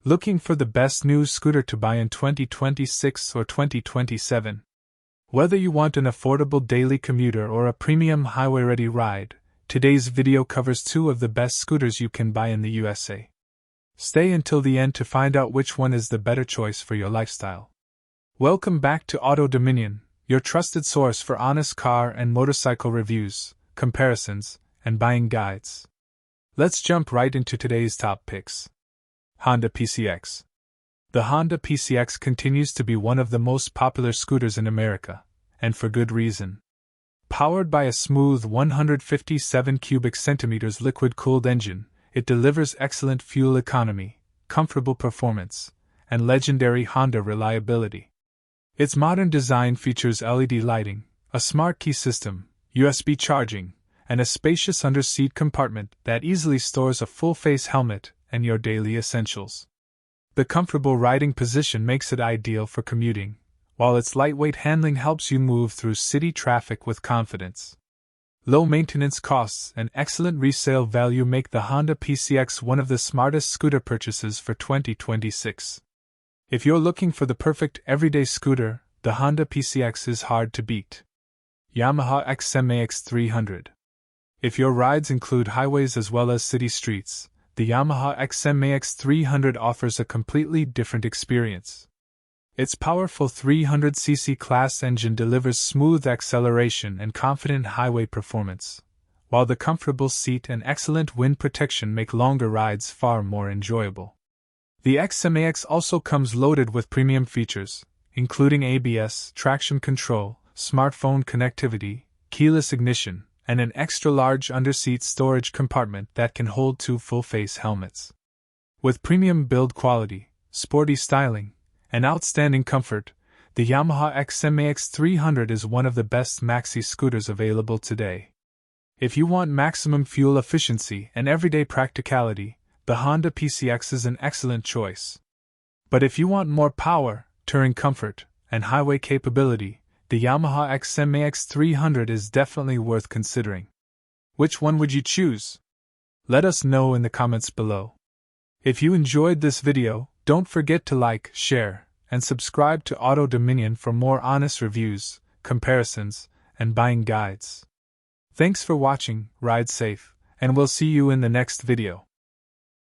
Looking for the best new scooter to buy in 2026 or 2027? Whether you want an affordable daily commuter or a premium highway-ready ride, today's video covers two of the best scooters you can buy in the USA. Stay until the end to find out which one is the better choice for your lifestyle. Welcome back to Auto Dominion, your trusted source for honest car and motorcycle reviews, comparisons, and buying guides. Let's jump right into today's top picks. Honda PCX. The Honda PCX continues to be one of the most popular scooters in America, and for good reason. Powered by a smooth 157 cubic centimeters liquid-cooled engine, it delivers excellent fuel economy, comfortable performance, and legendary Honda reliability. Its modern design features LED lighting, a smart key system, USB charging, and a spacious under-seat compartment that easily stores a full-face helmet and your daily essentials. The comfortable riding position makes it ideal for commuting, while its lightweight handling helps you move through city traffic with confidence. Low maintenance costs and excellent resale value make the Honda PCX one of the smartest scooter purchases for 2026. If you're looking for the perfect everyday scooter, the Honda PCX is hard to beat. Yamaha XMAX 300. If your rides include highways as well as city streets, the Yamaha XMAX 300 offers a completely different experience. Its powerful 300cc class engine delivers smooth acceleration and confident highway performance, while the comfortable seat and excellent wind protection make longer rides far more enjoyable. The XMAX also comes loaded with premium features, including ABS, traction control, smartphone connectivity, keyless ignition, and an extra-large under-seat storage compartment that can hold two full-face helmets. With premium build quality, sporty styling, and outstanding comfort, the Yamaha XMAX 300 is one of the best maxi scooters available today. If you want maximum fuel efficiency and everyday practicality, the Honda PCX is an excellent choice. But if you want more power, touring comfort, and highway capability, the Yamaha XMAX 300 is definitely worth considering. Which one would you choose? Let us know in the comments below. If you enjoyed this video, don't forget to like, share, and subscribe to Auto Dominion for more honest reviews, comparisons, and buying guides. Thanks for watching, ride safe, and we'll see you in the next video.